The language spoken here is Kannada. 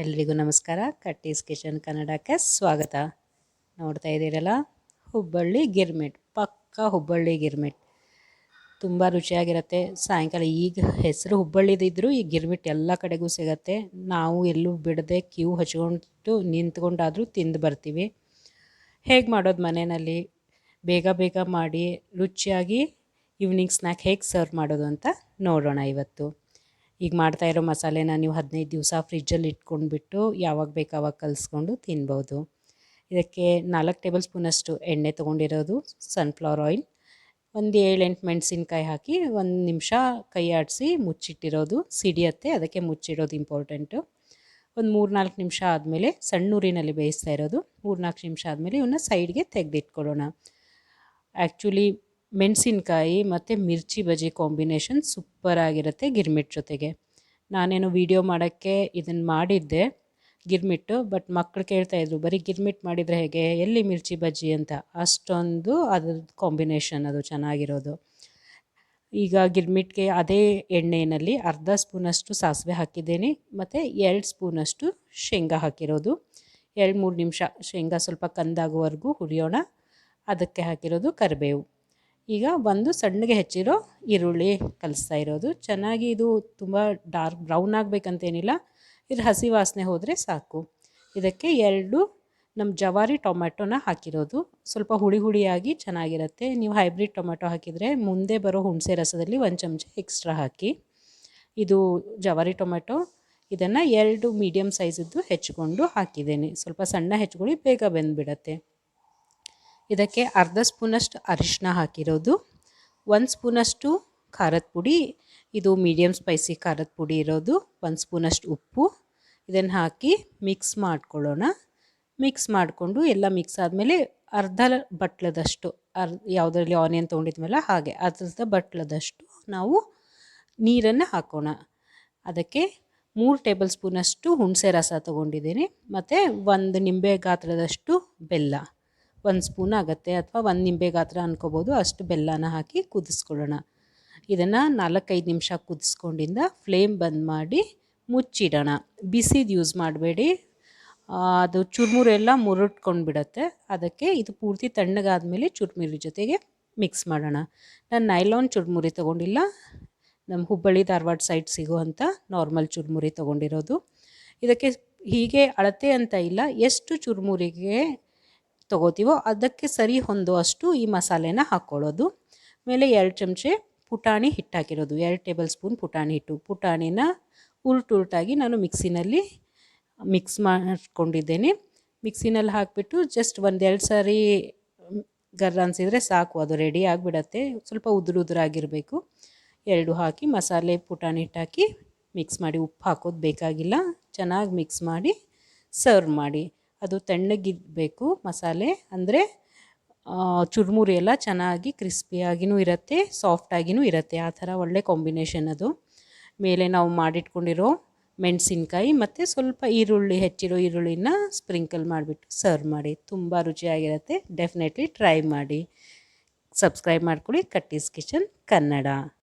ಎಲ್ರಿಗೂ ನಮಸ್ಕಾರ. ಕಟ್ಟೀಸ್ ಕಿಚನ್ ಕನ್ನಡಕ್ಕೆ ಸ್ವಾಗತ. ನೋಡ್ತಾ ಇದ್ದೀರಲ್ಲ, ಹುಬ್ಬಳ್ಳಿ ಗಿರ್ಮಿಟ್, ಪಕ್ಕಾ ಹುಬ್ಬಳ್ಳಿ ಗಿರ್ಮಿಟ್ ತುಂಬ ರುಚಿಯಾಗಿರುತ್ತೆ. ಸಾಯಂಕಾಲ ಈಗ ಹೆಸರು ಹುಬ್ಬಳ್ಳಿದಿದ್ದರೂ ಈ ಗಿರ್ಮಿಟ್ ಎಲ್ಲ ಕಡೆಗೂ ಸಿಗುತ್ತೆ. ನಾವು ಎಲ್ಲೂ ಬಿಡದೆ ಕ್ಯೂ ಹಚ್ಕೊಂಡು ನಿಂತ್ಕೊಂಡಾದರೂ ತಿಂದು ಬರ್ತೀವಿ. ಹೇಗೆ ಮಾಡೋದು ಮನೆಯಲ್ಲಿ ಬೇಗ ಬೇಗ ಮಾಡಿ ರುಚಿಯಾಗಿ ಈವ್ನಿಂಗ್ ಸ್ನ್ಯಾಕ್ ಹೇಗೆ ಸರ್ವ್ ಮಾಡೋದು ಅಂತ ನೋಡೋಣ ಇವತ್ತು. ಈಗ ಮಾಡ್ತಾ ಇರೋ ಮಸಾಲೆನ ನೀವು 15 ದಿವಸ ಫ್ರಿಜ್ಜಲ್ಲಿ ಇಟ್ಕೊಂಡ್ಬಿಟ್ಟು ಯಾವಾಗ ಬೇಕು ಆವಾಗ ಕಲಿಸ್ಕೊಂಡು ತಿನ್ಬೋದು. ಇದಕ್ಕೆ 4 ಟೇಬಲ್ ಸ್ಪೂನಷ್ಟು ಎಣ್ಣೆ ತೊಗೊಂಡಿರೋದು, ಸನ್ಫ್ಲವರ್ ಆಯಿಲ್, ಒಂದು 7-8 ಮೆಣಸಿನ್ಕಾಯಿ ಹಾಕಿ 1 ನಿಮಿಷ ಕೈ ಆಡಿಸಿ ಮುಚ್ಚಿಟ್ಟಿರೋದು. ಸಿಡಿಯತ್ತೆ, ಅದಕ್ಕೆ ಮುಚ್ಚಿಡೋದು ಇಂಪಾರ್ಟೆಂಟು. ಒಂದು 3-4 ನಿಮಿಷ ಆದಮೇಲೆ ಸಣ್ಣೂರಿನಲ್ಲಿ ಬೇಯಿಸ್ತಾ ಇರೋದು. 3-4 ನಿಮಿಷ ಆದಮೇಲೆ ಇವನ್ನ ಸೈಡ್ಗೆ ತೆಗೆದಿಟ್ಕೊಳ್ಳೋಣ. ಆ್ಯಕ್ಚುಲಿ ಮೆಣಸಿನ್ಕಾಯಿ ಮತ್ತು ಮಿರ್ಚಿ ಬಜ್ಜಿ ಕಾಂಬಿನೇಷನ್ ಸೂಪರಾಗಿರುತ್ತೆ ಗಿರ್ಮಿಟ್ ಜೊತೆಗೆ. ನಾನೇನು ವೀಡಿಯೋ ಮಾಡೋಕ್ಕೆ ಇದನ್ನು ಮಾಡಿದ್ದೆ ಗಿರ್ಮಿಟ್ಟು, ಬಟ್ ಮಕ್ಕಳು ಕೇಳ್ತಾಯಿದ್ರು ಬರೀ ಗಿರ್ಮಿಟ್ ಮಾಡಿದರೆ ಹೇಗೆ, ಎಲ್ಲಿ ಮಿರ್ಚಿ ಬಜ್ಜಿ ಅಂತ. ಅಷ್ಟೊಂದು ಅದ್ರದ್ದು ಕಾಂಬಿನೇಷನ್ ಅದು ಚೆನ್ನಾಗಿರೋದು. ಈಗ ಗಿರ್ಮಿಟ್ಗೆ ಅದೇ ಎಣ್ಣೆಯಲ್ಲಿ ಅರ್ಧ ಸ್ಪೂನಷ್ಟು ಸಾಸಿವೆ ಹಾಕಿದ್ದೇನೆ ಮತ್ತು 2 ಸ್ಪೂನಷ್ಟು ಶೇಂಗಾ ಹಾಕಿರೋದು. 2-3 ನಿಮಿಷ ಶೇಂಗಾ ಸ್ವಲ್ಪ ಕಂದಾಗುವವರೆಗೂ ಹುರಿಯೋಣ. ಅದಕ್ಕೆ ಹಾಕಿರೋದು ಕರಿಬೇವು. ಈಗ ಒಂದು ಸಣ್ಣಗೆ ಹೆಚ್ಚಿರೋ ಈರುಳ್ಳಿ ಕಲಿಸ್ತಾ ಇರೋದು. ಚೆನ್ನಾಗಿ ಇದು ತುಂಬ ಡಾರ್ಕ್ ಬ್ರೌನ್ ಆಗಬೇಕಂತೇನಿಲ್ಲ, ಇದು ಹಸಿ ವಾಸನೆ ಹೋದರೆ ಸಾಕು. ಇದಕ್ಕೆ 2 ನಮ್ಮ ಜವಾರಿ ಟೊಮೆಟೊನ ಹಾಕಿರೋದು. ಸ್ವಲ್ಪ ಹುಳಿ ಹುಳಿಯಾಗಿ ಚೆನ್ನಾಗಿರುತ್ತೆ. ನೀವು ಹೈಬ್ರಿಡ್ ಟೊಮೆಟೊ ಹಾಕಿದರೆ ಮುಂದೆ ಬರೋ ಹುಣಸೆ ರಸದಲ್ಲಿ 1 ಚಮಚ ಎಕ್ಸ್ಟ್ರಾ ಹಾಕಿ. ಇದು ಜವಾರಿ ಟೊಮೆಟೊ, ಇದನ್ನು 2 ಮೀಡಿಯಮ್ ಸೈಜಿದ್ದು ಹೆಚ್ಚಿಕೊಂಡು ಹಾಕಿದ್ದೇನೆ. ಸ್ವಲ್ಪ ಸಣ್ಣ ಹೆಚ್ಚಿಕೊಳ್ಳಿ, ಬೇಗ ಬೆಂದುಬಿಡತ್ತೆ. ಇದಕ್ಕೆ ಅರ್ಧ ಸ್ಪೂನಷ್ಟು ಅರಿಶಿನ ಹಾಕಿರೋದು, 1 ಸ್ಪೂನಷ್ಟು ಖಾರದ ಪುಡಿ, ಇದು ಮೀಡಿಯಮ್ ಸ್ಪೈಸಿ ಖಾರದ ಪುಡಿ ಇರೋದು, 1 ಸ್ಪೂನಷ್ಟು ಉಪ್ಪು. ಇದನ್ನು ಹಾಕಿ ಮಿಕ್ಸ್ ಮಾಡ್ಕೊಳ್ಳೋಣ. ಮಿಕ್ಸ್ ಮಾಡಿಕೊಂಡು ಎಲ್ಲ ಮಿಕ್ಸ್ ಆದಮೇಲೆ ಅರ್ಧ ಬಟ್ಲದಷ್ಟು ಯಾವುದರಲ್ಲಿ ಆನಿಯನ್ ತೊಗೊಂಡಿದ್ಮೇಲೆ ಹಾಗೆ ಅರ್ಧ ಬಟ್ಲದಷ್ಟು ನಾವು ನೀರನ್ನು ಹಾಕೋಣ. ಅದಕ್ಕೆ 3 ಟೇಬಲ್ ಸ್ಪೂನಷ್ಟು ಹುಣಸೆ ರಸ ತೊಗೊಂಡಿದ್ದೀನಿ ಮತ್ತು 1 ನಿಂಬೆ ಗಾತ್ರದಷ್ಟು ಬೆಲ್ಲ, 1 ಸ್ಪೂನ್ ಆಗುತ್ತೆ ಅಥವಾ 1 ನಿಂಬೆ ಗಾತ್ರ ಅನ್ಕೋಬೋದು, ಅಷ್ಟು ಬೆಲ್ಲನ ಹಾಕಿ ಕುದಿಸ್ಕೊಳ್ಳೋಣ. ಇದನ್ನು 4-5 ನಿಮಿಷ ಕುದಿಸ್ಕೊಂಡಿಂದ ಫ್ಲೇಮ್ ಬಂದ್ ಮಾಡಿ ಮುಚ್ಚಿಡೋಣ. ಬಿಸಿದು ಯೂಸ್ ಮಾಡಬೇಡಿ, ಅದು ಚುರುಮುರಿ ಎಲ್ಲ ಮುರುಟ್ಕೊಂಡು ಬಿಡುತ್ತೆ. ಅದಕ್ಕೆ ಇದು ಪೂರ್ತಿ ತಣ್ಣಗಾದಮೇಲೆ ಚುರುಮುರಿ ಜೊತೆಗೆ ಮಿಕ್ಸ್ ಮಾಡೋಣ. ನಾನು ನೈಲಾನ್ ಚುರುಮುರಿ ತೊಗೊಂಡಿಲ್ಲ, ನಮ್ಮ ಹುಬ್ಬಳ್ಳಿ ಧಾರವಾಡ ಸೈಡ್ ಸಿಗುವಂಥ ನಾರ್ಮಲ್ ಚುರುಮುರಿ ತೊಗೊಂಡಿರೋದು. ಇದಕ್ಕೆ ಹೀಗೆ ಅಳತೆ ಅಂತ ಇಲ್ಲ, ಎಷ್ಟು ಚುರುಮುರಿಗೆ ತೊಗೋತೀವೋ ಅದಕ್ಕೆ ಸರಿ ಹೊಂದುವಷ್ಟು ಈ ಮಸಾಲೆನ ಹಾಕ್ಕೊಳ್ಳೋದು. ಮೇಲೆ 2 ಚಮಚೆ ಪುಟಾಣಿ ಹಿಟ್ಟು ಹಾಕಿರೋದು, 2 ಟೇಬಲ್ ಸ್ಪೂನ್ ಪುಟಾಣಿ ಹಿಟ್ಟು. ಪುಟಾಣಿನ ಉಲ್ಟಾಗಿ ನಾನು ಮಿಕ್ಸಿನಲ್ಲಿ ಮಿಕ್ಸ್ ಮಾಡ್ಕೊಂಡಿದ್ದೇನೆ. ಮಿಕ್ಸಿನಲ್ಲಿ ಹಾಕಿಬಿಟ್ಟು ಜಸ್ಟ್ 1-2 ಸಾರಿ ಗರ್ ಅನಿಸಿದರೆ ಸಾಕು, ಅದು ರೆಡಿ ಆಗಿಬಿಡತ್ತೆ. ಸ್ವಲ್ಪ ಉದುರಾಗಿರಬೇಕು. 2 ಹಾಕಿ ಮಸಾಲೆ ಪುಟಾಣಿ ಹಿಟ್ಟು ಹಾಕಿ ಮಿಕ್ಸ್ ಮಾಡಿ, ಉಪ್ಪು ಹಾಕೋದು ಬೇಕಾಗಿಲ್ಲ. ಚೆನ್ನಾಗಿ ಮಿಕ್ಸ್ ಮಾಡಿ ಸರ್ವ್ ಮಾಡಿ. ಅದು ತಣ್ಣಗಿರಬೇಕು ಮಸಾಲೆ, ಅಂದರೆ ಚುರುಮುರಿ ಎಲ್ಲ ಚೆನ್ನಾಗಿ ಕ್ರಿಸ್ಪಿಯಾಗಿಯೂ ಇರುತ್ತೆ, ಸಾಫ್ಟಾಗಿಯೂ ಇರುತ್ತೆ. ಆ ಥರ ಒಳ್ಳೆ ಕಾಂಬಿನೇಷನ್ ಅದು. ಮೇಲೆ ನಾವು ಮಾಡಿಟ್ಕೊಂಡಿರೋ ಮೆಣಸಿನ್ಕಾಯಿ ಮತ್ತು ಸ್ವಲ್ಪ ಈರುಳ್ಳಿ, ಹೆಚ್ಚಿರೋ ಈರುಳ್ಳಿನ ಸ್ಪ್ರಿಂಕಲ್ ಮಾಡಿಬಿಟ್ಟು ಸರ್ವ್ ಮಾಡಿ. ತುಂಬ ರುಚಿಯಾಗಿರುತ್ತೆ. ಡೆಫಿನೆಟ್ಲಿ ಟ್ರೈ ಮಾಡಿ. ಸಬ್ಸ್ಕ್ರೈಬ್ ಮಾಡ್ಕೊಳ್ಳಿ ಕಟ್ಟೀಸ್ ಕಿಚನ್ ಕನ್ನಡ.